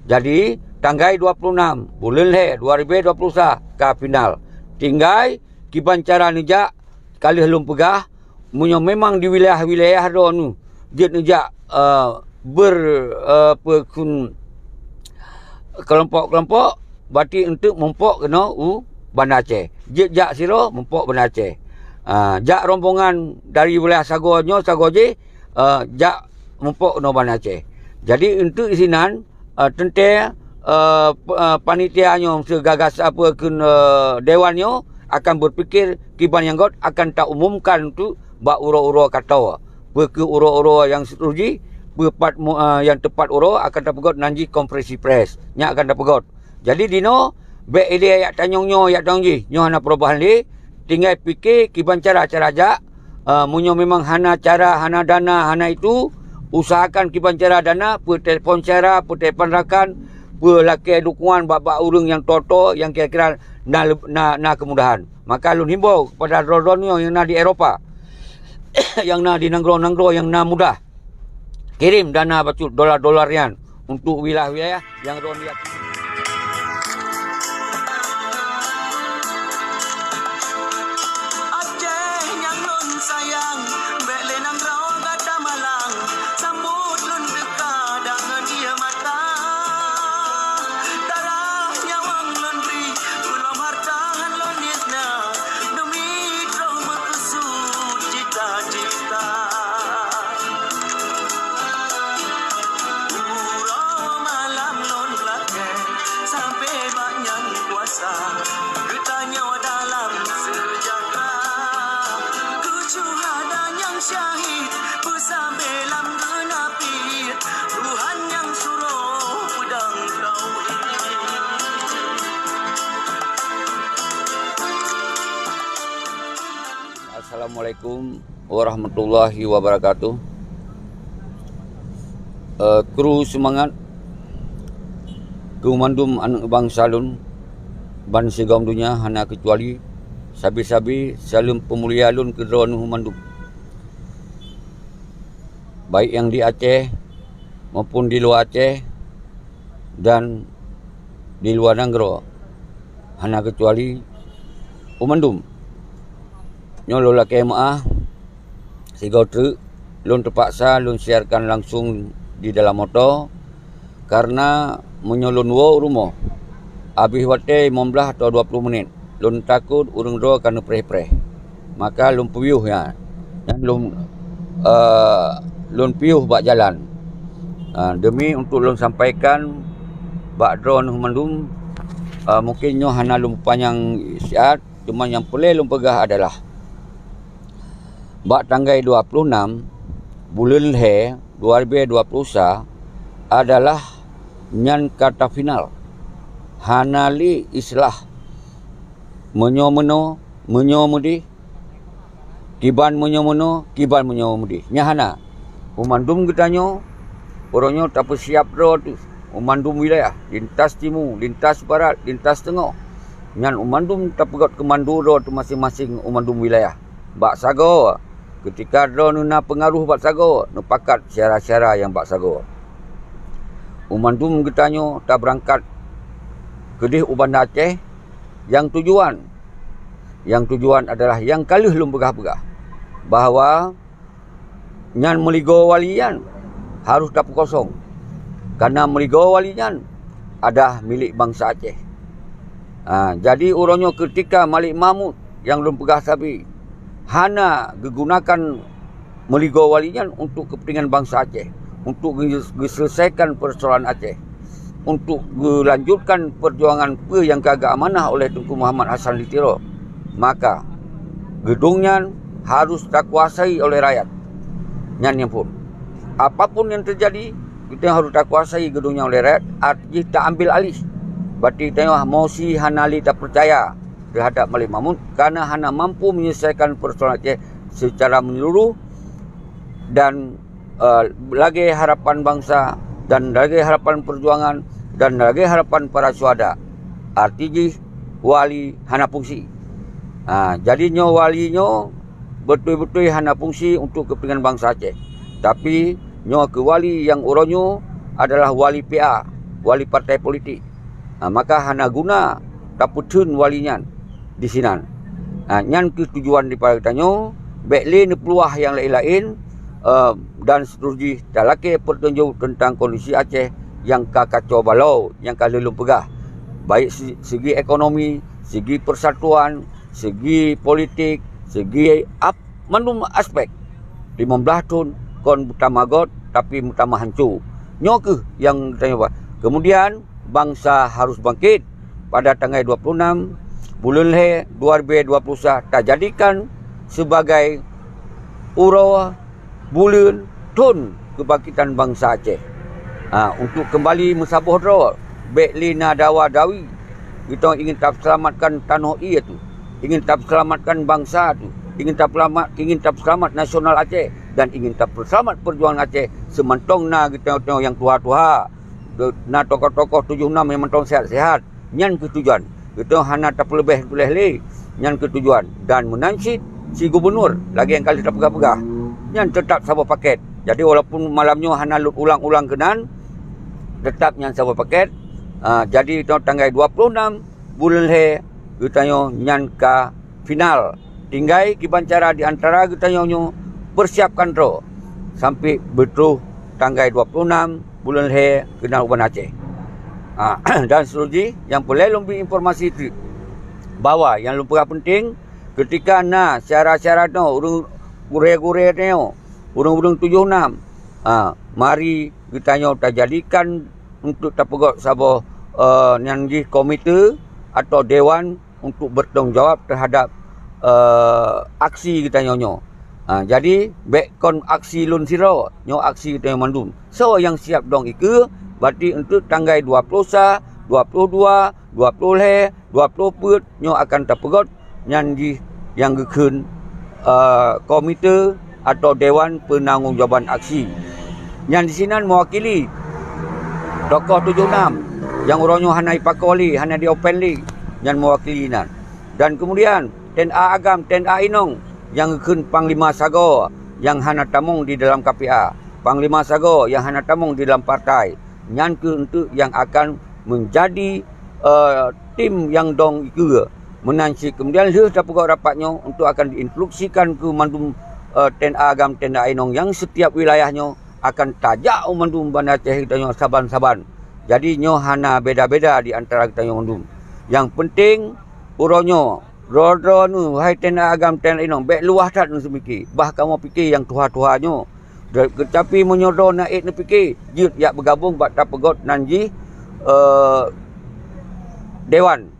Jadi tanggal 26 bulan Le 2021 ke final. Tinggal kibancara nijak kali helum pegah munyo memang di wilayah-wilayah do nu dia nijak kelompok-kelompok berarti untuk mempok kena Bandar Aceh. Jak siro mempok Bandar Aceh. Jak rombongan dari wilayah Sagonyo Sagoje jak mempok kena Bandar Aceh. Jadi untuk isinan tentang panitianyo segagas apa kun dewannya akan berfikir kiban yang god akan tak umumkan untuk bak uro-uro kata ke uro-uro yang setuju berpat yang tepat uro akan dapat nanji konferensi pres nya akan dapat. Jadi dino be ide yak tanyongnyo yak tangji nyo hana perubahan li tinggal fikir kiban cara-cara jak munyo memang hana cara hana dana hana itu usahakan kiban cara dana per telefon cara per telefon rakan per laki dukungan bab-bab urang yang toto yang kira-kira na kemudahan. Maka lun himbau kepada dron-dronyo yang na di Eropah yang na di nanggro-nanggro yang na mudah kirim dana batu dolar-dolarian untuk wilayah-wilayah yang ron lihat. Assalamualaikum warahmatullahi wabarakatuh. Kru semangat Kumandum anak bangsa lun ban segam dunia hana kecuali sabi-sabi salam pemulia lun ke drone Kumandum. Baik yang di Aceh maupun di luar Aceh dan di luar Nanggro hana kecuali Kumandum. Nyolo laki maah sigau truk lun terpaksa lun siarkan langsung di dalam motor karena menyolun wo rumah habis wate 15 atau 20 menit lun takut urung do kena preh-preh maka lun puyuh ya dan lun puyuh bak jalan demi untuk lun sampaikan bak drone Kumandum mungkin nyo hana lun panjang siat cuma yang boleh lun pegah adalah bak tanggal 26 bulan Le 2021 adalah nyan kata final. Hanali islah menyomeno menyomudi kiban menyomeno kiban menyomudi. Nyahana Kumandum getanyo orangnya tak siap road Kumandum wilayah lintas timur, lintas barat, lintas tengah. Nyan Kumandum tak pegot kemandu road masing-masing Kumandum wilayah. Bak sago ketika drone na pengaruh bak sago nu pakat syara-syara yang bak sago. Kumandum getanyo tak berangkat ke di Bandar Aceh yang tujuan adalah yang kali lum begah-begah bahawa nyan meligo walian harus dapat kosong karena meligo walian ada milik bangsa Aceh. Jadi uronyo ketika Malik Mahmud yang lum pegah sabi hana digunakan meligo walian untuk kepentingan bangsa Aceh, untuk diselesaikan persoalan Aceh, untuk melanjutkan perjuangan yang kagak amanah oleh Tunku Muhammad Hassan Litiro, maka gedungnya harus terkuasai oleh rakyat. Nyan yang pun apapun yang terjadi kita harus terkuasai gedungnya oleh rakyat. Artinya tak ambil alih. Berarti tengok mosi hanali tak percaya terhadap Malik Mahmud karena hana mampu menyelesaikan persoalan Aceh secara menyeluruh dan lagi harapan bangsa dan lagi harapan perjuangan dan lagi harapan para syuhada. Artinya wali hana fungsi. Jadi nyo wali nyo betul-betul hana fungsi untuk kepentingan bangsa Aceh. Tapi nyo ke wali yang uronyo adalah wali PA wali partai politik. Maka hana guna taputun walinya di sinan. Nyan ke tujuan daripada tanyo, bekle ni peluah yang lain-lain dan seterusnya dalake pertunjuk tentang kondisi Aceh yang kacau balau, yang lelum pegah. Baik segi ekonomi, segi persatuan, segi politik, segi manum aspek. 15 tahun kon mutamagot tapi mutama hancur. Nyo ke yang tanya apa? Kemudian bangsa harus bangkit pada tanggal 26 bulan Leh 2021 tak jadikan sebagai urau bulan tahun kebangkitan bangsa Aceh. Untuk kembali mensabuh roh beklina dawa dawi. Kita ingin tak selamatkan tanah itu. Ingin tak selamatkan bangsa itu. Ingin tak selamat nasional Aceh dan ingin tak selamat perjuangan Aceh semantong na kita yang tua-tua na tokoh-tokoh 76 yang mentong sehat-sehat nyan ketujuan kita hana tak lebih boleh le nyan ketujuan dan menansit si gubernur lagi yang kali tak pegah-pegah nyan tetap sabar paket. Jadi walaupun malamnya hana ulang-ulang kenan tetap nyan sabar paket. Jadi tanggal 26 bulan Leh kita nyan ka final. Tinggal kibancara di antara kita nyo persiapkan ro sampai betul tanggal 26 bulan Leh kena uban Aceh. Dan seterusnya yang boleh lebih informasi itu bahwa yang lebih penting ketika syarat-syarat no gure-gure no urung-urung 76 mari kita nyo tak jadikan untuk tapegot sabo yang di komite atau dewan untuk bertanggungjawab terhadap aksi kita nyo. Jadi backon aksi lun siro nyo aksi kita mandum. So yang siap dong iku berarti untuk tanggal 20 22 20 Leh 20 put nyo akan terpegot nyanji yang gekun komite atau dewan penanggungjawab aksi. Yang di sinan mewakili tokoh 76 yang orangnya hana ipakoli hana di open league yang mewakili nan. Dan kemudian TNA Agam, TNA Inong yang gekun Panglima Sago yang hana tamung di dalam KPA. Panglima Sago yang hana tamung di dalam partai. Nyan ke untuk yang akan menjadi tim yang dong itu menansi. Kemudian dia dapat rapatnya untuk akan diinstruksikan ke mandum TNA Agam, TNA Inong yang setiap wilayahnya akan tajak mandum Banda Aceh kita saban-saban. Jadi nyo hana beda-beda di antara kita mandum. Yang penting uronyo Rodro nu hai TNA Agam TNA Inong bek luah tak nu semiki. Bah kamu fikir yang tuha-tuhanyo. Tapi menyodo naik nu fikir jut yak bergabung bak tapegot nanji dewan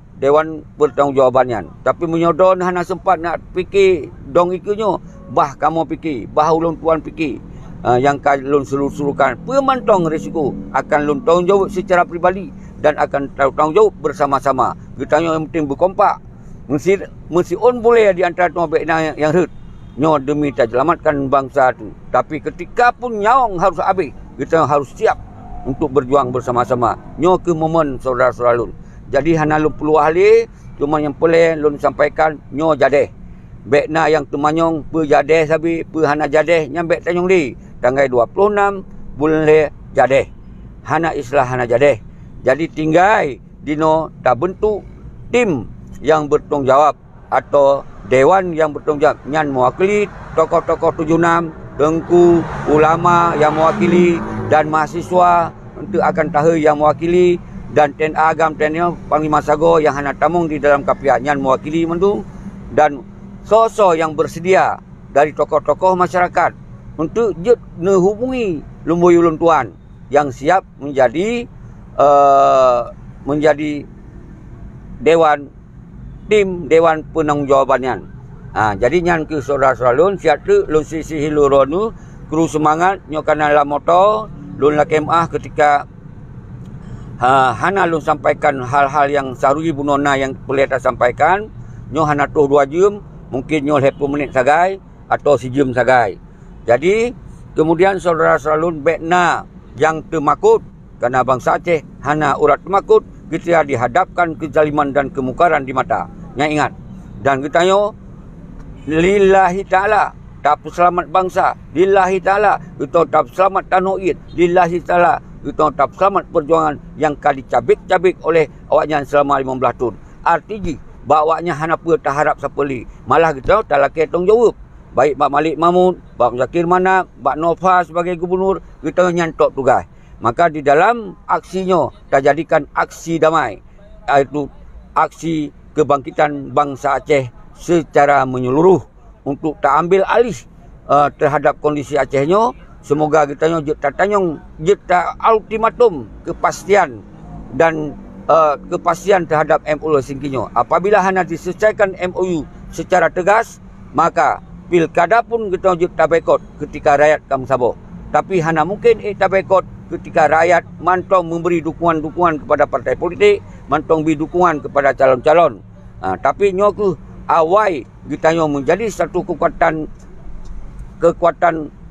bertanggungjawabannya. Tapi menyodo hana sempat nak fikir dong ikunyo. Bah kamu fikir, bah ulun tuan fikir. Yang lun suruh-suruhkan pemantong risiko akan lun tanggungjawab secara pribadi dan akan tanggungjawab bersama-sama. Kita yang penting berkompak. Mesti on boleh di antara tuan bekna yang hut. Nyo demi tak selamatkan bangsa tu. Tapi ketika pun nyawang harus habis, kita harus siap untuk berjuang bersama-sama. Nyo ke momen saudara-saudara lun. Jadi hana lun perlu ahli, cuma yang boleh lun sampaikan nyo jadeh. Bekna yang temanyong pe jadeh sabi, pe hana jadeh nyambek tanyong di. Tanggal 26 bulan Leh jadeh. Hana islah hana jadeh. Jadi tinggal dino tak bentuk tim yang bertanggungjawab atau dewan yang bertanggungjawab yang mewakili tokoh-tokoh 76, tengku, ulama yang mewakili dan mahasiswa untuk akan tahu yang mewakili dan TNA Agam TNA Panglima Sago yang hana tamung di dalam KPA yang mewakili mendung dan sosok yang bersedia dari tokoh-tokoh masyarakat untuk menghubungi lumboy ulun tuan yang siap menjadi dewan penanggungjawabnya. Jadi nyan ke saudara-saudara lun siap tu lun sisi hiluronu kru semangat nyo kana la motor lun la kemah ketika hana lun sampaikan hal-hal yang sarui bunona yang boleh tak sampaikan nyo hana tuh 2 jam mungkin nyo 10 menit sagai atau sejam sagai. Jadi kemudian saudara-saudara lun bekna yang temakut karena bangsa Aceh hana urat temakut kita dihadapkan kezaliman dan kemukaran di mata. Yang ingat. Dan kita nyo lillahi ta'ala tak selamat bangsa. Lillahi ta'ala kita tak selamat tanah id. Lillahi ta'ala kita tak selamat perjuangan yang kali cabik-cabik oleh awaknya selama 15 tahun. Artinya, bawaknya hanapa tak harap siapa li. Malah kita tak laki tanggungjawab. Baik Pak Malik Mahmud, Pak Zakir Manap, Pak Nova sebagai gubernur, kita nyantok tugas. Maka di dalam aksinya, kita jadikan aksi damai. Iaitu aksi kebangkitan bangsa Aceh secara menyeluruh untuk tak ambil alih terhadap kondisi Acehnya. Semoga kita tanyong kita ultimatum kepastian dan kepastian terhadap MOU Helsinki-nya. Apabila hanya diselesaikan MOU secara tegas, maka pilkada pun kita tak boikot ketika rakyat kamu sabar. Tapi hanya mungkin tak boikot ketika rakyat mantong memberi dukungan-dukungan kepada partai politik, mantong beri dukungan kepada calon-calon. Tapi nyoku awai kita menjadi satu kekuatan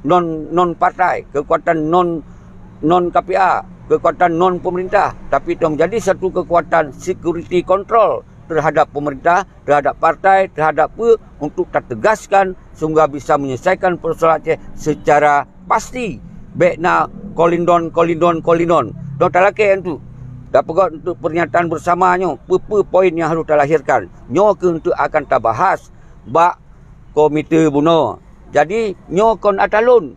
non partai, kekuatan non KPA, kekuatan non pemerintah, tapi itu menjadi satu kekuatan security control terhadap pemerintah, terhadap partai, terhadap untuk tertegaskan sehingga bisa menyelesaikan persoalan Aceh secara pasti. Baikna kolindon. Don't talake itu. Dapat untuk pernyataan bersamanya, apa poin yang harus dilahirkan. Nyo ke untuk akan tabahas bak komite buno. Jadi nyo kon atalun,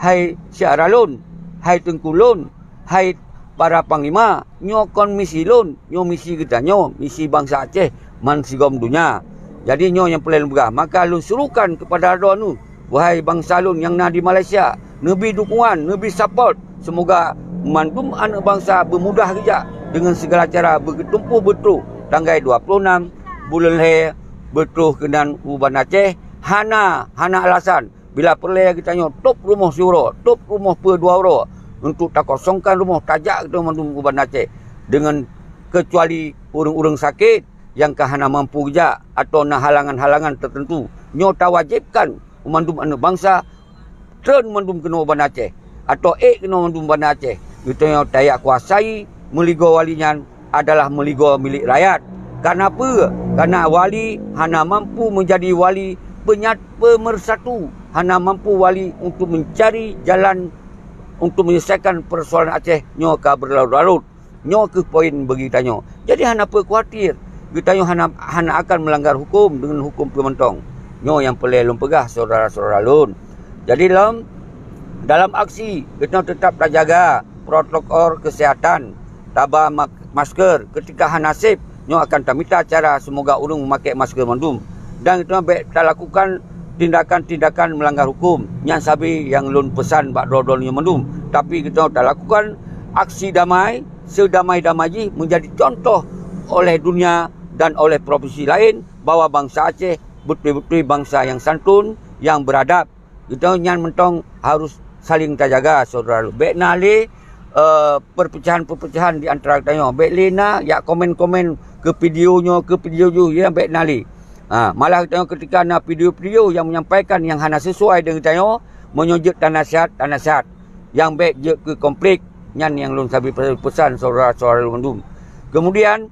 hai syaralun, hai tengkulun, hai para panglima, nyo kon misi lun, nyo misi kita nyo, misi bangsa Aceh, man sigom dunia. Jadi nyo yang paling begah. Maka lun suruhkan kepada Erdogan, wahai bangsa lun yang nak di Malaysia, nebi dukungan, nebi support. Semoga mandum anak bangsa bermudah kerja dengan segala cara bertumpu betul. Tanggal 26 bulan Hai betul kenan Uban Aceh. Hana alasan bila perlu kita tanya top rumah syuro, top rumah per-2 untuk tak kosongkan rumah tajak kita mandum Uban Aceh dengan kecuali urang-urang sakit yang kahana mampu kerja atau nak halangan-halangan tertentu. Nyo tak wajibkan mandum anak bangsa turn mandum kena Uban Aceh atau kena mandum Uban Aceh. Kita yang tak kuasai meligo walinya adalah meligo milik rakyat. Kenapa? Karena wali hana mampu menjadi wali pemersatu, hana mampu wali untuk mencari jalan untuk menyelesaikan persoalan Aceh nyo ka berlarut-larut. Nyo ke poin bagi tanya. Jadi hana apa khawatir. Kita hana akan melanggar hukum dengan hukum pementong. Nyo yang perlu pegah saudara-saudara lun. Jadi dalam aksi kita tetap jaga protokol kesihatan, tabah masker. Ketika hanasib nyo akan minta cara semoga urang memakai masker mandum. Dan kita lakukan tindakan-tindakan melanggar hukum. Yang sabi yang lun pesan bak dodolnya mendum. Tapi kita tak lakukan aksi damai, sedamai-damai menjadi contoh oleh dunia dan oleh provinsi lain bahawa bangsa Aceh betul-betul bangsa yang santun, yang beradab. Kita yang mentong harus saling terjaga saudara. Baik nali perpecahan-perpecahan di antara kita. Baik lena ya komen-komen ke videonya ya baik nali. Malah kita ketika ada video-video yang menyampaikan yang hanya sesuai dengan kita menyujud dan nasihat yang baik je ke konflik yang lun sabi pesan saudara-saudara mandum. Kemudian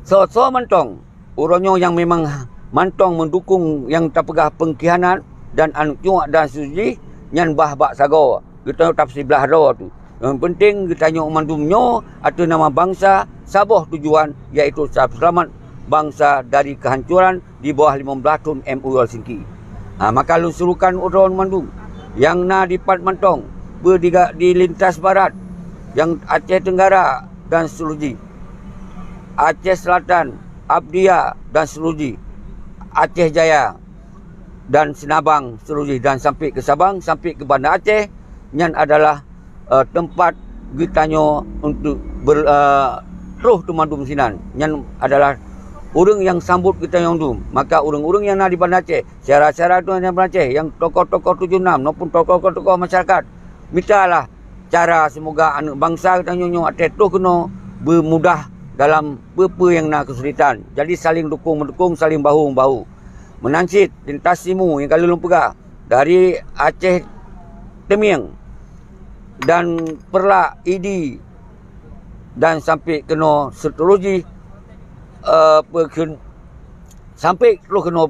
so mantong orangnya yang memang mantong mendukung yang terpegah pengkhianat dan anuak dan suji yang bah-bah sago. Kita tak sebelah ro tu. Yang penting kita tanya mandumnya atau nama bangsa sabah tujuan iaitu selamat bangsa dari kehancuran di bawah 15 tahun MOU Helsinki. Maka lu suruhkan orang mandum yang na di Pat Mantong di lintas barat, yang Aceh Tenggara dan seluruh Aceh Selatan, Abdia dan seluruh Aceh Jaya dan Senabang seluruh dan sampai ke Sabang, sampai ke Banda Aceh yang adalah tempat gitanyo untuk terus tu mandum sinan yang adalah orang yang sambut kita yang dum. Maka orang-orang yang nak di Banda Aceh, syarah-syarah tu yang Banda Aceh, yang tokoh-tokoh 76 maupun tokoh-tokoh masyarakat, mintalah cara semoga anak bangsa kita nyonyo Aceh tu kena bermudah dalam apa yang nak kesulitan. Jadi saling dukung-mendukung, saling bahu-bahu. Menansit lintas simu yang kali lumpegah dari Aceh Temiang dan Perlak Idi dan sampai kena seterusnya sampai terus kena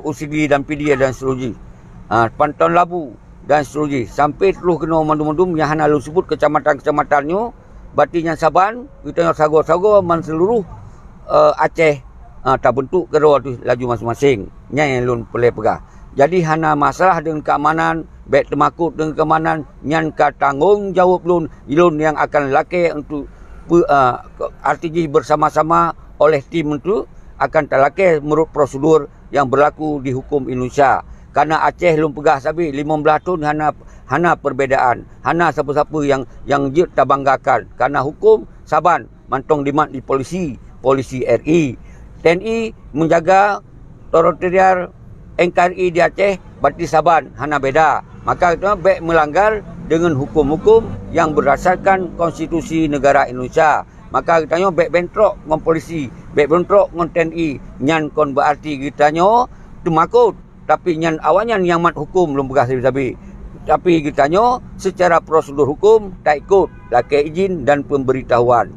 UCD dan PDA dan seterusnya. Pantauan Labu dan seterusnya. Sampai terus kena mandum-mandum yang hana lu sebut kecamatan-kecamatannya. Batinya Saban, kita sago-sago man seluruh Aceh tak bentuk kero tu laju masing-masing. Yang lun boleh pegah. Jadi hana masalah dengan keamanan, baik termakut dengan keamanan, nyan ka tanggungjawab lun yang akan laki untuk RTG bersama-sama oleh tim itu akan terlaki menurut prosedur yang berlaku di hukum Indonesia. Karena Aceh lun pegah sabi 15 tahun hana perbezaan, hana siapa-siapa yang dia tak banggakan. Karena hukum Saban mantong dimat di polisi RI. TNI menjaga teritorial NKRI di Aceh, berarti Saban hana beda. Maka kita baik melanggar dengan hukum-hukum yang berdasarkan konstitusi negara Indonesia. Maka kita baik bentrok dengan polisi, baik bentrok dengan TNI, nyan kon berarti kita termakut. Tapi nyan awalnya yang mat hukum belum pegah sabi-sabi. Tapi kita secara prosedur hukum tak ikut laki izin dan pemberitahuan.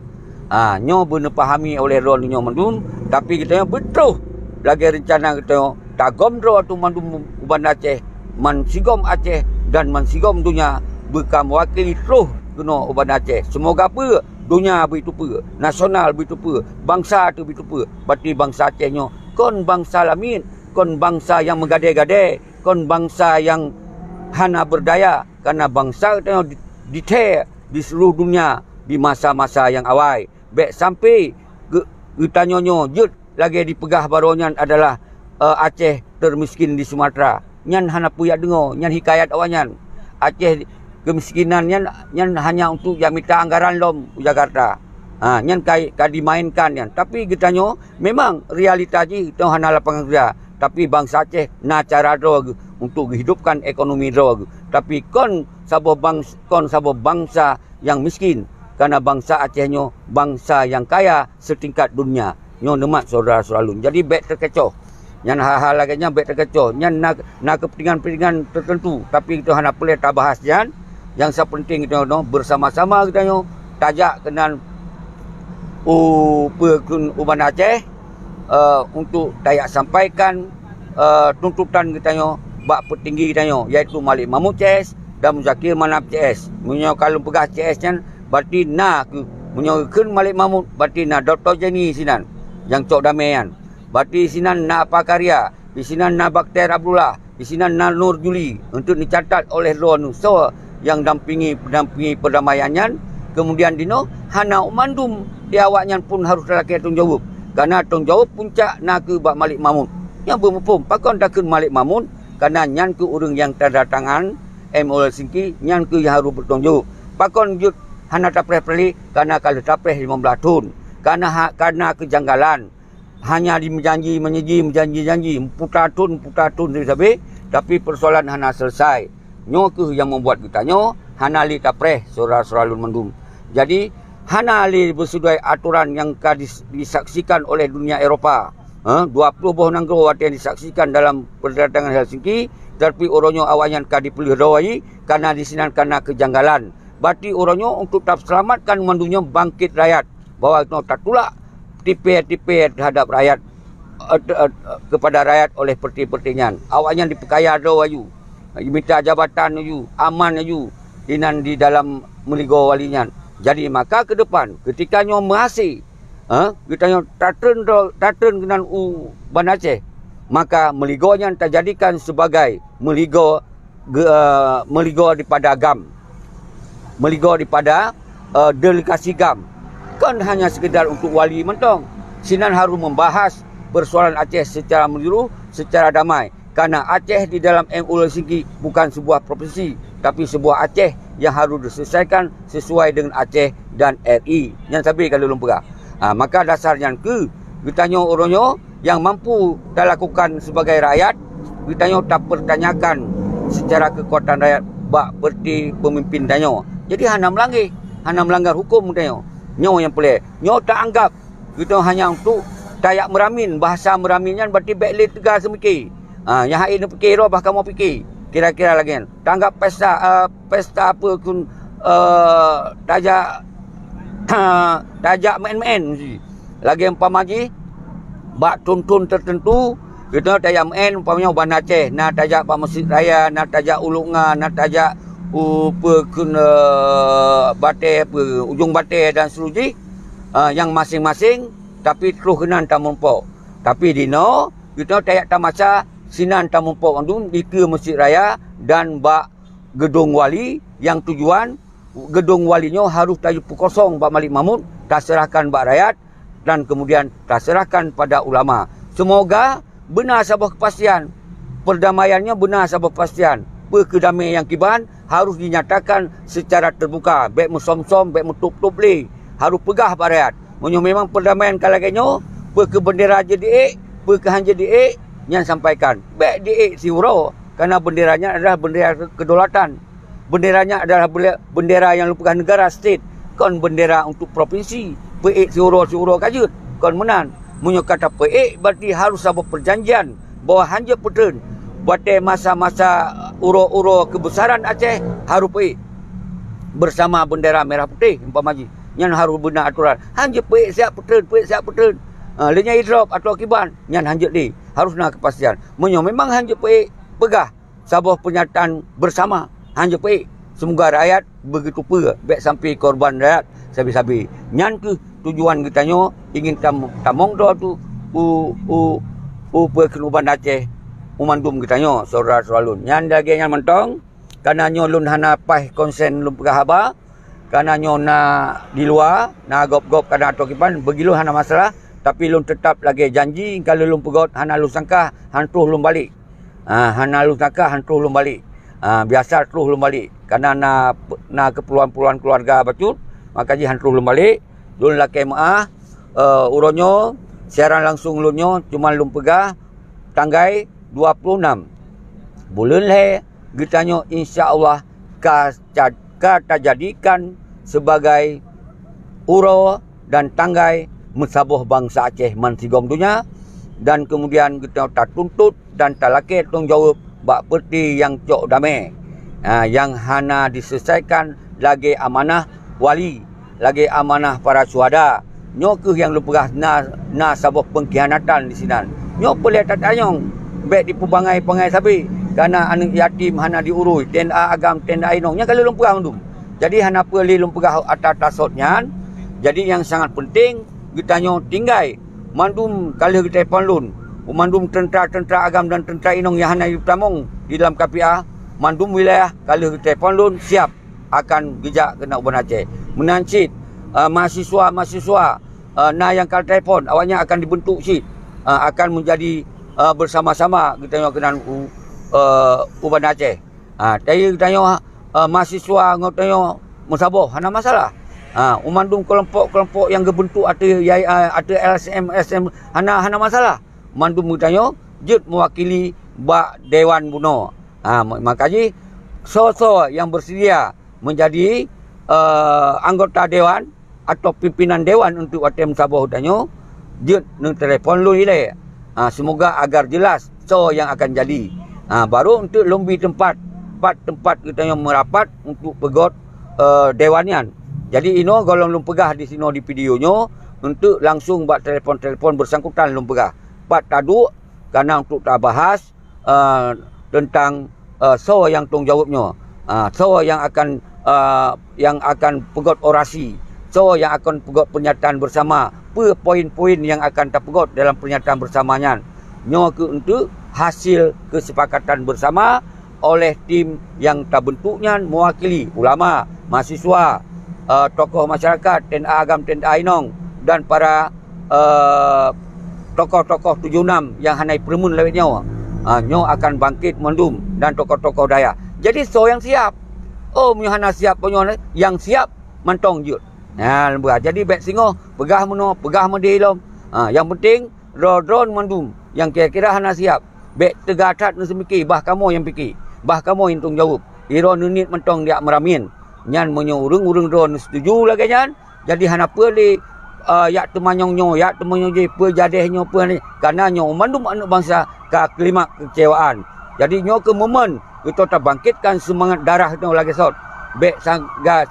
Nyo benar pahami oleh ron nyo mandum, tapi kita betul lagi rencana kita tagom dro atau mandum uban Aceh, man sigom Aceh dan man sigom dunia bekam wakili terus kena uban Aceh. Semoga apa dunia begitu apa, nasional begitu apa, bangsa tu begitu apa. Berarti bangsa Aceh nyo kon bangsa lamin, kon bangsa yang menggadai-gadai, kon bangsa yang hana berdaya. Karena bangsa kita detail di seluruh dunia di masa-masa yang awal. Baik sampai kita nyonyo jut lagi dipegah barunya adalah Aceh termiskin di Sumatera. Nyan hana puyak dengar, nyan hikayat awanyan. Aceh kemiskinan nyan hanya untuk yang minta anggaran lom Jakarta. Nyan kai dimainkan nyan. Tapi kita nyo memang realita ji kita hana lapangan kerja. Tapi bangsa Aceh na cara drog untuk menghidupkan ekonomi drog. Tapi kon sabo bangsa yang miskin. Karena bangsa Aceh nyo bangsa yang kaya setingkat dunia. Nyo nemat saudara-saudara lun. Jadi baik terkecoh. Yang hal-hal lagi baik terkecoh. Yang nak kepentingan-kepentingan tertentu. Tapi kita hendak boleh tak bahas jan. Yang sepenting kita bersama-sama kita tajak kenan uban Aceh untuk tayak sampaikan tuntutan kita bak petinggi kita iaitu Malik Mahmud CS dan Muzakir Manaf CS. Kalau pegah CS kan berarti menyokan Malik Mahmud, berarti Dr. Jenny sinan yang cok damaian. Berarti sinan apa karya, di sinan Bakter Abdullah, di sinan Nur Juli untuk dicatat oleh Ron so yang dampingi perdamaiannya. Kemudian dino hana umandum di awaknya pun harus lelaki tanggungjawab. Karena tanggungjawab puncak ke bak Malik Mahmud. Yang bermumpung pakon takun Malik Mahmud karena nyan ke orang yang terdatangan MOL Singki nyan ke yang harus bertanggungjawab. Pakon jut hana tapreh peli karena kalau tapreh 15 tahun. Karena kejanggalan. Hanya menjanji putar-tun tapi persoalan hana selesai. Nyo ke yang membuat kita hana li tapreh saudara-saudara lun mendum. Jadi hana li bersesuai aturan yang disaksikan oleh dunia Eropah. 20 buah nanggro yang disaksikan dalam perdagangan Helsinki. Tapi orangnya awalnya dipilih rawai karena di sini karena kejanggalan. Berarti orangnya untuk tak selamatkan mandunya bangkit rakyat. Bahwa itu tak tulak tipe-tipe terhadap rakyat kepada rakyat oleh perti-pertinyan. Awaknya dipekaya ayu, minta jabatan ayu, aman ayu di dalam meligo walinya. Jadi maka ke depan ketika nyo masih kita nyo tatun kenan Ban Aceh, maka meligonya terjadikan sebagai meligo daripada GAM, meligo daripada delegasi GAM. Kan hanya sekedar untuk wali mentong. Sinan harus membahas persoalan Aceh secara menyeluruh, secara damai. Karena Aceh di dalam MOU Helsinki bukan sebuah provinsi, tapi sebuah Aceh yang harus diselesaikan sesuai dengan Aceh dan RI. Yang tapi kalau belum pegah. Maka dasarnya kita orangnya yang mampu tak lakukan sebagai rakyat, kita tak pertanyakan secara kekuatan rakyat bak berti pemimpin danyo. Jadi hana melanggar hukum danyo. Nyo yang boleh. Nyo tak anggap kita hanya untuk tayak meramin. Bahasa meraminnya berarti baiklah tegas semiki. Yang hari ni fikir roh bahkan mau fikir. Kira-kira lagi kan. Tak anggap pesta apa pun tajak main-main. Lagi yang pamaji bak tuntun tertentu Kita tajak men umpamanya Uban Aceh, nak tajak Pak Masjid Raya, nak tajak Ulunga, nak tajak Batai, ujung Batai dan seterusnya, yang masing-masing tapi terus kena tamumpok. Tapi dino kita tajak tamasa sinan tamumpok mandum di ke Masjid Raya dan bak gedung wali yang tujuan gedung walinya harus tajuk kosong Pak Malik Mahmud, tak serahkan bak rakyat dan kemudian tak serahkan pada ulama. Semoga benar sebuah kepastian, perdamaiannya benar sebuah kepastian. Kedamaian yang kiban harus dinyatakan secara terbuka. Baik musom-som, baik mutup-tup li. Harus pegah Pak rakyat. Memang perdamaian kalaganya, ke bendera je diik, ke hanja diik, yang sampaikan. Baik diik si hurau, kerana benderanya adalah bendera kedaulatan. Benderanya adalah bendera yang merupakan negara, state. Kon bendera untuk provinsi. Peik si hurau kajut. Kon menan. Kata peik berarti harus ada perjanjian bahawa hanja putern pada masa-masa uro-uro kebesaran Aceh harus peik bersama bendera merah putih umpamanya yang harus benar aturan hanja peik siap putern lenya idrop atau akiban yang hanja di harus nak kepastian memang hanja peik pegah sebuah pernyataan bersama hanja peik semoga rakyat begitu baik sampai korban rakyat sabi-sabi nyan ke tujuan kita nyo ingin tamong tu Uban Aceh umandum kita nyo saudara-saudara nyan dagi yang mentong karena nyo lun hana pah konsen lun pegah haba karena nyo na di luar na gop-gop kana atau kipan begilu hana masalah tapi lun tetap lagi janji kalau lun pegot hana lun sangka hantuh lun balik hana lun sangka hantuh lun balik biasa terus lun balik karena na keperluan-keperluan keluarga bacut maka ji hantuh lun balik lun lakai maah uronyo siaran langsung lunyo cuma lun pegah tanggai 26 bulan le gitanyo insyaallah kata jadikan sebagai uro dan tanggai mensabuh bangsa Aceh mansigom dunia dan kemudian kita tak tuntut dan tak laki tanggungjawab bak perti yang cok damai yang hana diselesaikan lagi amanah wali lagi amanah para syuhada nyo ke yang lepegah na sabah pengkhianatan di sini nyo boleh tak tanyong baik di pebangai sabi karena anak yatim hana diurui tenda agam tenda ainong nya kalau lepegah mandum jadi hana perli lepegah atas tasotnya jadi yang sangat penting kita nyo tinggai mandum kalau kita panlun mandum tentera agam dan tentera inong yang hana ditamong di dalam KPA mandum wilayah kalau kita panlun siap akan gejak kena Uban Aceh menancit mahasiswa yang kalau telefon awalnya akan dibentuk sheet akan menjadi bersama-sama kita kenal Uban Aceh tapi kita mahasiswa ngotanyo musabah hana masalah umandung kelompok-kelompok yang berbentuk ada LSM SM hana masalah mandum kita jut mewakili bak dewan buno makanya so yang bersedia menjadi anggota dewan atau pimpinan dewan untuk ATM Sabah hutannya dia nang telefon lu ile semoga agar jelas so yang akan jadi baru untuk lombi tempat kita yang merapat untuk pegot dewannya jadi ino kalau lum pegah di sini di videonya untuk langsung buat telefon bersangkutan lum pegah pat tadu karena untuk tak bahas tentang so yang tanggungjawabnya so yang akan pegot orasi so yang akan pegot pernyataan bersama poin-poin yang akan terpegot dalam pernyataan bersamanya nyo ke untuk hasil kesepakatan bersama oleh tim yang terbentuknya mewakili ulama, mahasiswa, tokoh masyarakat, tenda agam, tenda ainong dan para tokoh-tokoh 76 yang hanai permun lewat nyo nyo akan bangkit mendum dan tokoh-tokoh daya jadi so yang siap hana siap penyo yang siap mantong jut jadi baik singo pegah medilom yang penting drone mandum yang kira-kira hana siap baik tegatat nu semiki bah kamu yang fikir bah kamu yang tanggung jawab iro nunit mentong dia meramin nyan menyo urung drone setuju lagi nyan jadi hana perli yak temanyong nyo yak temanyong je pejadeh nyo ni karena nyo mandum anak bangsa ka klimak kecewaan jadi nyo ke momen kita terbangkitkan semangat darah nyo lagi sot baik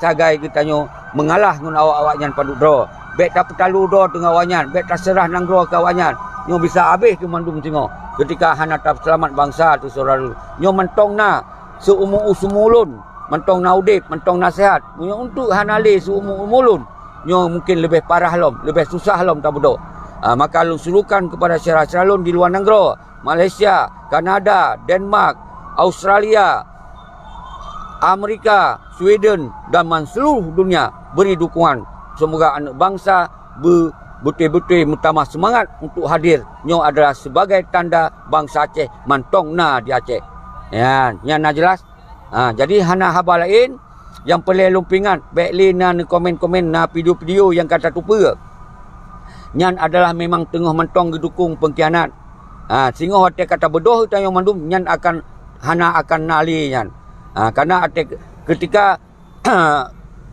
sagai kita nyo mengalah ngun awak-awak nyan paduk draw Bek tak pertalu do tengah wanyan, bek tak serah nanggro ke wanyan. Nyo bisa habis tu mandum tengok. Ketika hana tak selamat bangsa tu saudara. Nyo mentong na seumur usumulun, mentong na udip, mentong na sehat. Nyo untuk hana le seumur umulun. Nyo mungkin lebih parah lom, lebih susah lom tak bodoh. Maka lun surukan kepada syarah lun di luar negara, Malaysia, Kanada, Denmark, Australia, Amerika, Sweden dan seluruh dunia beri dukungan. Semoga anak bangsa betul-betul utama semangat untuk hadir. Nyo adalah sebagai tanda bangsa Aceh mantong na di Aceh. Ya, yang nak jelas. Jadi hana haba lain yang pelai lumpingan baik na komen-komen na video-video yang kata tupa. Nyan adalah memang tengah mentong didukung pengkhianat. Sehingga hotel kata bedoh tayong mandum nyan akan hana akan nali nyan. Karena ketika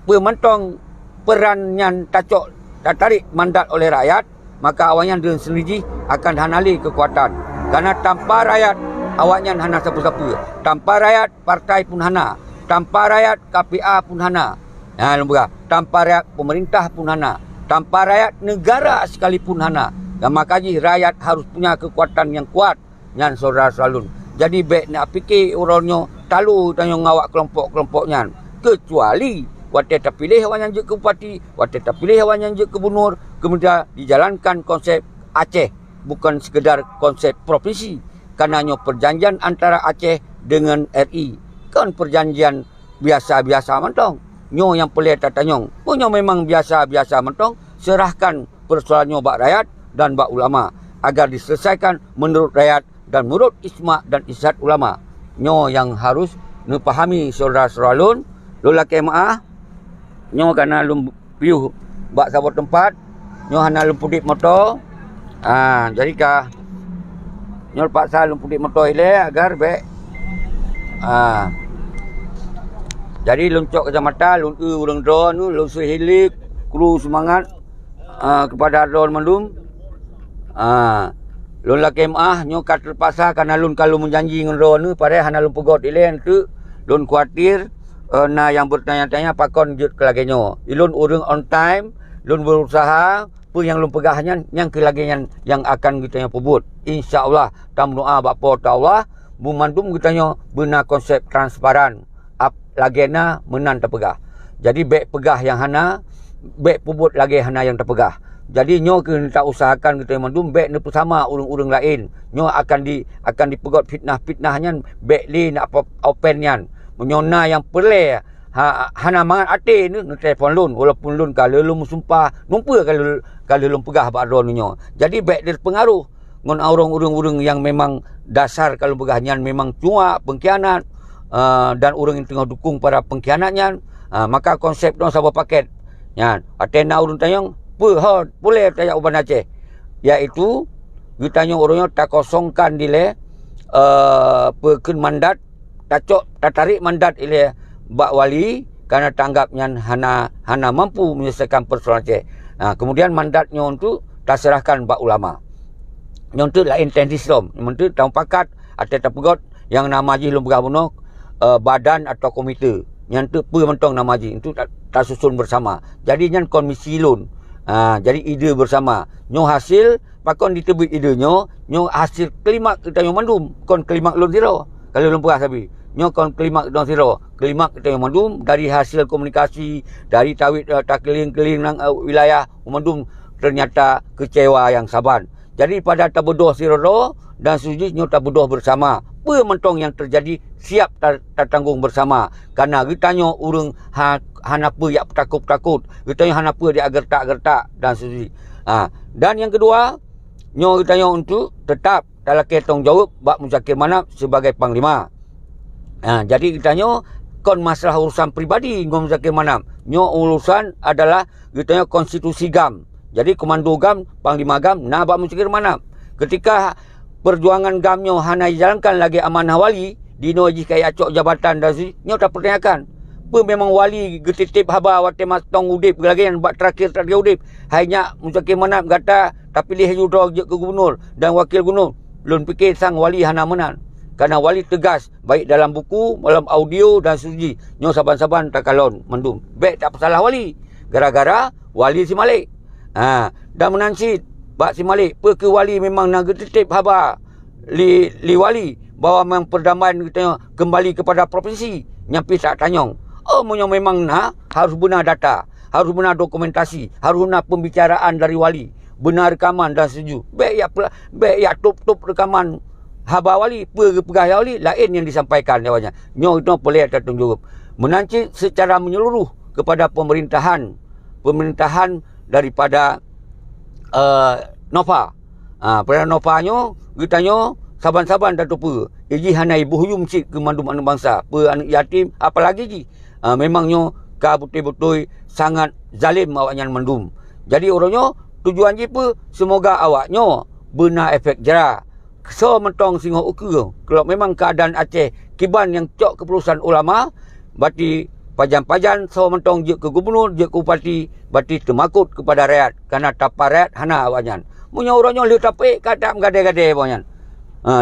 pementong peran yang tak tarik mandat oleh rakyat, maka awaknya dengan sendiri akan hanali kekuatan. Karena tanpa rakyat, awaknya hana siapa-siapa. Tanpa rakyat, partai pun hana. Tanpa rakyat, KPA pun hana. Tanpa rakyat, pemerintah pun hana. Tanpa rakyat, negara sekalipun hana. Dan makanya rakyat harus punya kekuatan yang kuat. Yang saudara salun. Jadi baik nak fikir orangnya talu dan yang ngawak kelompok-kelompoknya. Kecuali waktu tak pilih awak yang je ke bupati, waktu tak pilih awak yang je ke gubernur, kemudian dijalankan konsep Aceh, bukan sekedar konsep provinsi. Karenanya perjanjian antara Aceh dengan RI, kan perjanjian biasa-biasa mentong. Nyo yang pelih tak tanyong, nyo memang biasa-biasa mentong, serahkan persoalannya bak rakyat dan bak ulama agar diselesaikan menurut rakyat dan menurut isma dan isyad ulama. Nyo yang harus nepahami saudara-saudara lun, lun laki maah, nyo kena lum piuh bak sabot tempat, nyo hana lum pudip motor. Jadi kah nyo paksa lum pudip motor ile agar baik. Jadi lun cok kecamatan, lun urang drone, lun sehilik, kru semangat kepada drone mandum. Lun laki maah nyo kat terpaksa karena lun kalau menjanji dengan drone pada hana lun pegot ile tu lun khawatir na yang bertanya-tanya pakon jut ke lagi nyo. Ilun urang on time, lun berusaha pun yang lun pegahnya yang ke lagi yang akan kita yang pebut. Insya-Allah tam doa bapa ta Allah bu mandum kita nyo benar konsep transparan. Lagena menan terpegah. Jadi baik pegah yang hana, baik pebut lagi hana yang terpegah. Jadi nyo kita usahakan kita mandum baik nepu sama urang-urang lain. Nyo akan dipegot fitnah-fitnahnya baik li nak open nyan. Menyona yang pelai hana mangat ate ni telefon lun walaupun lun kalau lun sumpah numpa kalau lun pegah bak ron nyo. Jadi baik dia pengaruh ngon urang-urang yang memang dasar kalau pegah nyan memang cuak pengkhianat. Dan orang yang tengah dukung para pengkhianatnya, maka konsep dong sabah paket nyan atena urun tanyong boleh tanya uban Aceh, iaitu ditanya orangnya tak kosongkan dile peken mandat tak tarik mandat ile bak wali karena tanggapnya hana mampu menyelesaikan persoalan Aceh. Kemudian mandatnya untuk tak serahkan bak ulama. Yang tu lain tentis rom, yang tu tahun pakat atau tak pegot yang nama ji lum bergabung badan atau komite yang tu mentong nama ji itu tak susun bersama. Jadi nyan komisi lun. Jadi ide bersama. Nyo hasil pakon ditebut ide nyo hasil klimak kita yang mandum kon klimak lun zero. Kalau lun perah sabi. Nyo kon klimak don zero. Klimak kita yang mandum dari hasil komunikasi dari tawid tak keliling-keliling nang wilayah mandum ternyata kecewa yang saban. Jadi pada tabodoh siro dan suji nyo tabodoh bersama. Mentong yang terjadi siap tertanggung bersama. Karena kitanya urang hana apa yak takut-takut. Kitanya hana apa dia gertak-gertak dan suji. Dan yang kedua, nyo kitanya untuk tetap dalam tanggung jawab bak Muzakir Manap sebagai panglima. Jadi kitanya kon masalah urusan pribadi ngom Muzakir Manap. Nyo urusan adalah kitanya konstitusi GAM. Jadi komando GAM, panglima GAM na bak Muzakir Manap. Ketika perjuangan GAM nyo hana dijalankan lagi amanah wali dino ji kaya acok jabatan dan nyo tak pertanyakan memang wali getitip haba wate mas tong udip lagi yang buat terakhir udip hanya Muzakir Manap kata tak pilih judro ke gubernur dan wakil gubernur lun fikir sang wali hana menan karena wali tegas baik dalam buku dalam audio dan suji nyo saban-saban tak kalon mendum baik tak salah wali gara-gara wali si Malik Dan menansit bak si Malik ke wali memang nak tertib haba li wali bahawa memang perdamaian kita kembali kepada provinsi nyampi tak tanyong. Memang nak harus benar data, harus benar dokumentasi, harus benar pembicaraan dari wali, benar rekaman dan setuju. Baik ya top rekaman haba wali, pegah wali lain yang disampaikan jawabnya. Nyo itu boleh tertunjuk. Menancit secara menyeluruh kepada pemerintahan daripada Nova. Pada Nova-nyo gitanyo saban-saban dah tupu. Iji hanai buhuyum cik ke mandum anak bangsa, anak yatim apalagi ji. Memangnya ka betul-betul sangat zalim awaknya mandum. Jadi orangnya tujuan je apa? Semoga awaknya benar efek jera. So mentong singo uku. Kalau memang keadaan Aceh kiban yang cok keputusan ulama, berarti pajan-pajan so mentong je ke gubernur, je ke bupati, berarti termakut kepada rakyat. Karena tapa rakyat hana awaknya. Munya orangnya le tapik kata gade-gade awaknya.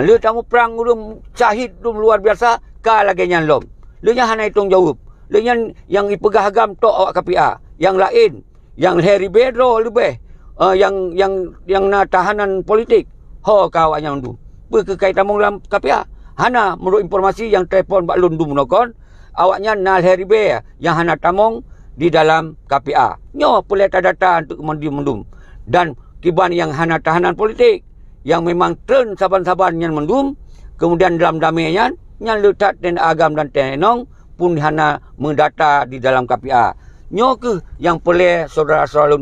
Le tamu perang ulum syahid dum luar biasa ka lagi nyan lom. Le nya hana hitung jawab. Le yang ipegah agam tok awak KPA. Yang lain, yang Harry Bedro lebih yang na tahanan politik. Ka awaknya ndu. Berkaitan dalam KPA. Hana menurut informasi yang telefon bak lun dum nokon, awaknya nal Harry Be yang hana tamong di dalam KPA. Nyo boleh data untuk mendum. Dan kiban yang hana tahanan politik yang memang tren saban-saban yang mendum, kemudian dalam damainya yang letak ten agam dan tenong pun hana mendata di dalam KPA. Nyo ke yang boleh saudara-saudara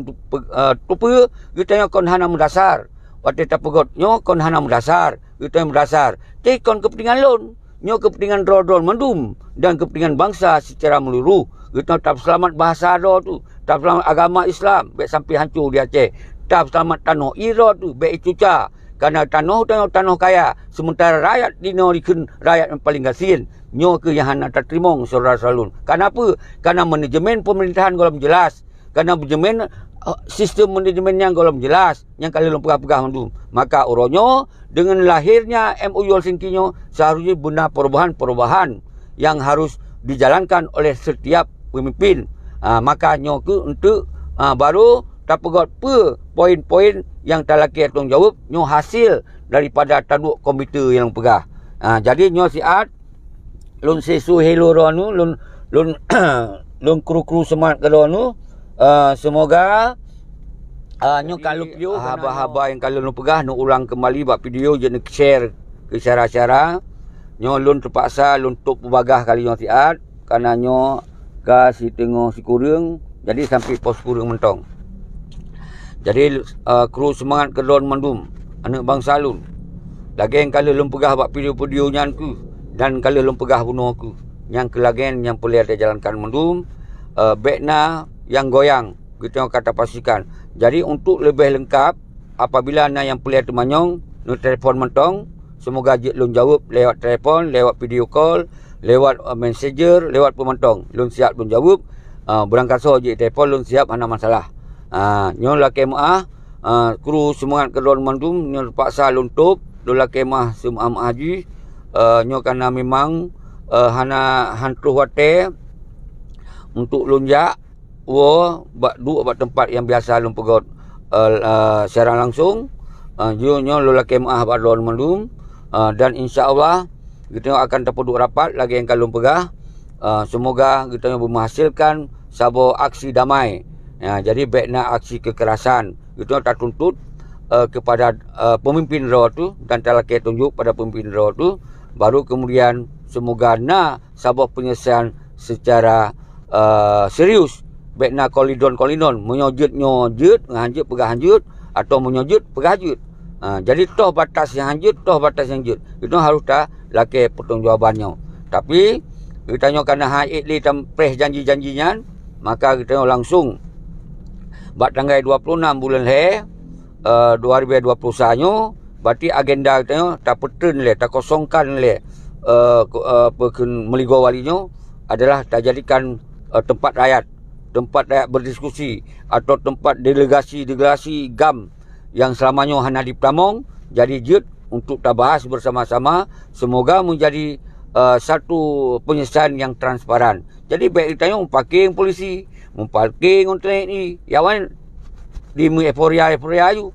tupu kita kon hana mendasar. Waktu tak pegot nyo kon hana mendasar, kita mendasar. Tapi kon kepentingan lon, nyo kepentingan rodol mendum dan kepentingan bangsa secara menyeluruh. Kita tak selamat bahasa tu, tak selamat agama Islam, baik sampai hancur di Aceh. Tak selamat tanah Iro tu, baik cuca. Karena tanah kaya, sementara rakyat dinorikan rakyat yang paling gasin. Nyo ke yang hana tak terima saudara-saudara. Kenapa? Karena manajemen pemerintahan golong jelas. Karena manajemen sistem manajemen yang golong jelas. Yang kalian pegah-pegah mandum. Maka orangnya dengan lahirnya MOU Helsinki-nyo seharusnya benar perubahan-perubahan yang harus dijalankan oleh setiap pemimpin. Maka nyo ke untuk baru tak pegot poin-poin yang tak laki tanggung jawab nyo hasil daripada tanduk komputer yang pegah. Jadi nyo siat lun sesu hello ronu lun kru-kru semangat ke ronu. Semoga nyo kalau video haba-haba yang kalau lu pegah nu ulang kembali buat video je nak share ke cara-cara nyo lun terpaksa lun tok bagah kali nyo siat karena nyo ka si tengok si kurang jadi sampai pos kurang mentong. Jadi kru semangat kedon mandum anak bangsa lun. Lagi yang kalau lun pegah buat video-video nyan ku dan kalau lun pegah bunuh aku yang kelagen yang boleh ada jalankan mandum bekna yang goyang kita kata pastikan. Jadi untuk lebih lengkap apabila na yang boleh temanyong nu telefon mentong semoga lun jawab lewat telefon, lewat video call, lewat messenger, lewat pementong. Lun siap lun jawab. Berangkat so je telefon lun siap hana masalah. Nyo la kemah kru semangat kedon mandum nyo paksa lun top dola kemah semua haji nyo karena memang hana hantu wate untuk lunjak bak tempat yang biasa lun pegot secara langsung nyo lola kemah badon mandum dan insya-Allah kita akan terpeduk rapat lagi yang kalun pegah. Semoga kita menghasilkan sabo aksi damai. Jadi baiknya aksi kekerasan itu tak tuntut kepada pemimpin raw tu dan tak laki tunjuk pada pemimpin raw tu, baru kemudian semoga na sabo penyelesaian secara serius. Baiknya kolidon menyojut nganjut pegah hanjut atau menyojut pegah hanjut. Jadi toh batas yang hanjut, toh batas yang hanjut. Itu harus tak laki pertanggungjawabannya. Tapi kita karena haid li tampres janji-janjinya, maka kita langsung buat tanggal 26 bulan 2021 berarti agenda kita tak petun le, tak kosongkan le meligo walinya adalah tak jadikan tempat rakyat berdiskusi atau tempat delegasi GAM yang selamanya hanya di Pramong. Jadi jut untuk tak bahas bersama-sama, semoga menjadi satu penyelesaian yang transparan. Jadi baik kita parking polisi, parking untuk TNI, yang di euforia you.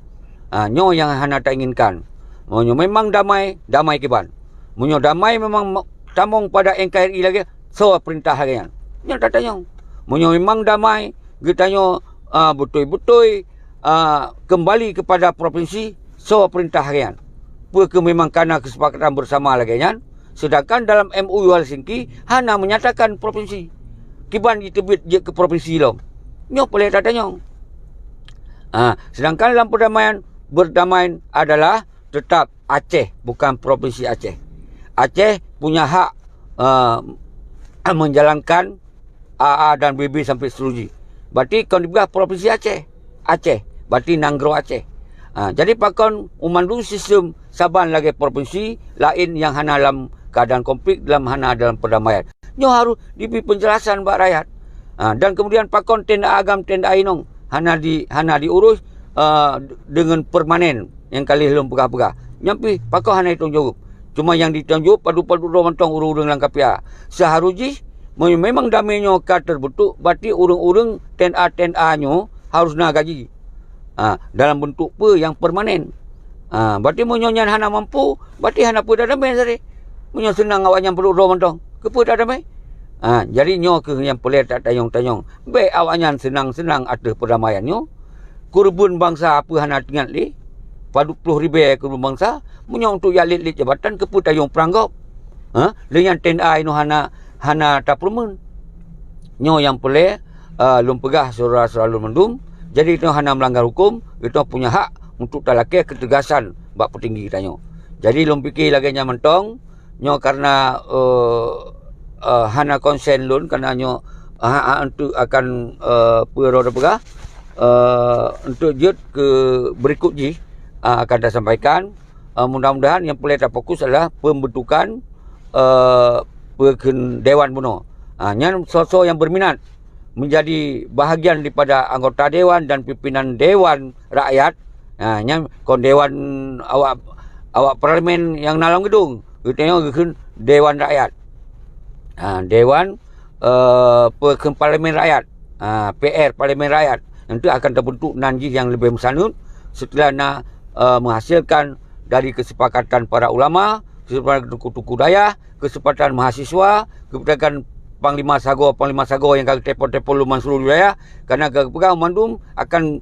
Nyo yang hana tak inginkan. Nyo memang damai kiban. Munyo damai memang tamong pada NKRI lagi, so perintah harian. Nyo tak tanya. Munyo memang damai, kita nyo betul-betul kembali kepada provinsi, so perintah harian. Puke memang karena kesepakatan bersama lagi kan. Sedangkan dalam MOU Helsinki hana menyatakan provinsi. Kiban ditebit je ke provinsi lo. Nyo boleh tak tanya. Sedangkan dalam berdamaian adalah tetap Aceh, bukan provinsi Aceh. Aceh punya hak menjalankan AA dan BB sampai seterusnya. Berarti kau dibuat provinsi Aceh. Berarti Nanggro Aceh. Jadi pakon umandung sistem Saban lagi provinsi lain yang hana dalam keadaan konflik, hana dalam perdamaian. Nyo harus diberi penjelasan buat rakyat. Dan kemudian pakon tenda agam, tenda ainong hana diurus dengan permanen yang kali belum pegah-pegah. Nyampi pakon hana itu jawab. Cuma yang ditunjuk padu-padu romantong urung-urung langkapia. Seharusnya memang damainya kata terbentuk, berarti urung-urung tenda nyo harus nak gaji. Dalam bentuk yang permanen. Berarti menyonya hana mampu, berarti hana pun dah damai sari. Menyo senang awaknya perlu romantong. Kepu dah damai. Jadi nyo ke yang boleh tak tanyong-tanyong. Baik awaknya senang-senang ada perdamaian nyo. Kurbun bangsa apa hana tinggal li. Padu 10,000 kurbun bangsa. Menyo untuk yalit-lit jabatan kepu tayong peranggap. Dengan tenda ino hana tak permen. Nyo yang boleh lum pegah surah lum mendum. Jadi itu hana melanggar hukum. Itu punya hak untuk talake ketegasan bak petinggi kita nyo. Jadi lum fikir lagi nya mentong. Nyo karena hana konsen lun karena nyo untuk akan peroda pegah untuk jut ke berikut ji akan dah sampaikan. Mudah-mudahan yang boleh tak fokus adalah pembentukan Dewan Buno. Yang sosok yang berminat menjadi bahagian daripada anggota Dewan dan pimpinan Dewan Rakyat. Yang kon Dewan awak parlimen yang nalang gedung. Kita tengok Dewan Rakyat. Dewan Parlimen Rakyat. PR Parlimen Rakyat. Nanti akan terbentuk nanti yang lebih bersanut setelah nak menghasilkan dari kesepakatan para ulama, kesepakatan tuku-tuku daya, kesempatan mahasiswa, kesempatan Panglima Sago yang kagak tepo-tepo luman seluruh wilayah. Karena kagak mandum akan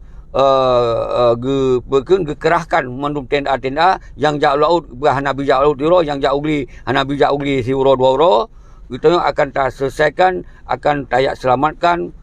gekerahkan mandum tenda-tenda yang jak laut hana bijak laut diro, yang jak ugli hana bijak ugli si uro 2 uro. Kita akan tak selesaikan, akan tayak selamatkan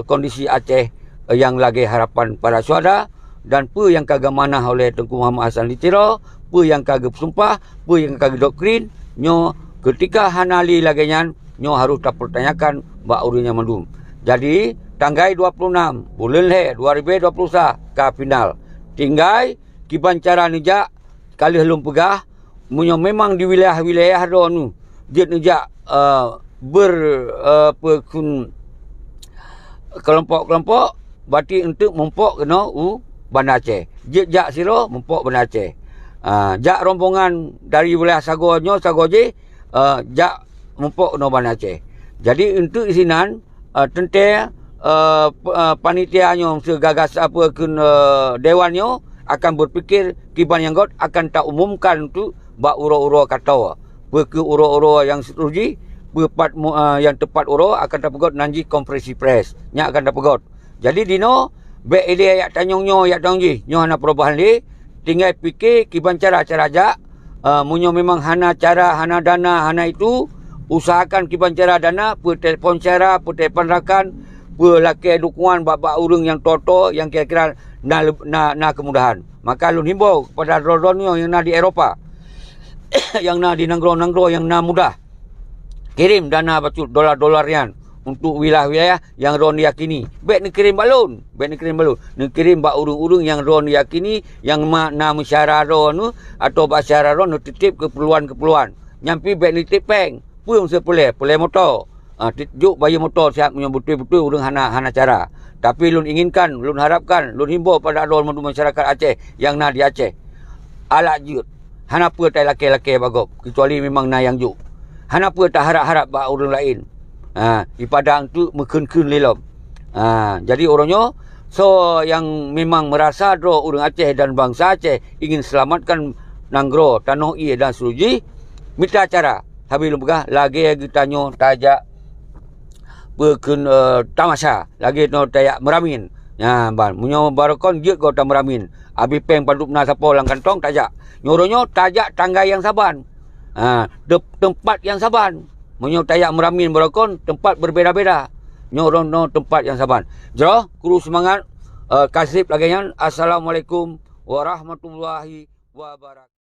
kondisi Aceh yang lagi harapan para saudara. Dan apa yang kagak manah oleh Tengku Muhammad Hassan Litiro, apa yang kagak bersumpah, apa yang kagak doktrin, nyo ketika hanali lagi nyan, nyo harus tak pertanyakan bak urunya mandum. Jadi tanggai 26 bulan le 2021 ke final. Tinggai kiban cara nejak kali helum pegah munyo memang di wilayah-wilayah do nu dia nejak kelompok-kelompok berarti untuk mempok kena Bandar Aceh. Jak siro mempok Bandar Aceh. Jak rombongan dari wilayah Sagonyo Sagoje jak mempok kena Bandar Aceh. Jadi untuk isinan tentang panitianyo segagas apa kun dewannya akan berfikir kiban yang god akan tak umumkan untuk bak uro-uro kata ke uro-uro yang seterusnya yang tepat uro akan tak pegot nanti konferensi pres nya akan tak pegot. Jadi dino be ide yak tanyongnyo yak dongji nyo hana perubahan li tinggal fikir kiban cara-cara jak munyo memang hana cara hana dana hana itu usahakan kiban cara dana per telefon cara per telefon rakan per laki dukungan bak-bak urung yang toto yang kira-kira na kemudahan. Maka lun himbau kepada rodonyo yang na di Eropah yang na di Nanggro yang na mudah kirim dana batu dolar-dolar yan untuk wilayah-wilayah yang ron yakini. Baik ni kirim balon, ni kirim bak urung-urung yang ron yakini yang na mesyarah ron atau bak syarah ron titip keperluan-keperluan. Nyampi baik ni titip peng, pun sepulih motor. Juk bayi motor siap betul-betul urung hana cara. Tapi lun inginkan, lun harapkan, lun himbau pada adol masyarakat Aceh yang na di Aceh. Alak jut. Hana apa tak laki-laki bagop kecuali memang na yang juk. Hana apa tak harap-harap bak urung lain. Di padang tu mekun-kun lelom. Jadi orangnya So yang memang merasa dro urang Aceh dan bangsa Aceh ingin selamatkan Nanggro, Tanoh I dan Seruji, minta cara. Habis lebih lagi tanyo tajak berken tamasya, lagi no tayak meramin. Ya ban, munyo barakon je kau tak meramin. Abi peng paduk na sapo lang kantong tajak. Nyoronyo tajak tanggai yang saban. Tempat yang saban. Munyo tayak meramin barakon tempat berbeza-beza. Nyorono tempat yang saban. Jero, kru semangat. Kasih lagi. Assalamualaikum warahmatullahi wabarakatuh.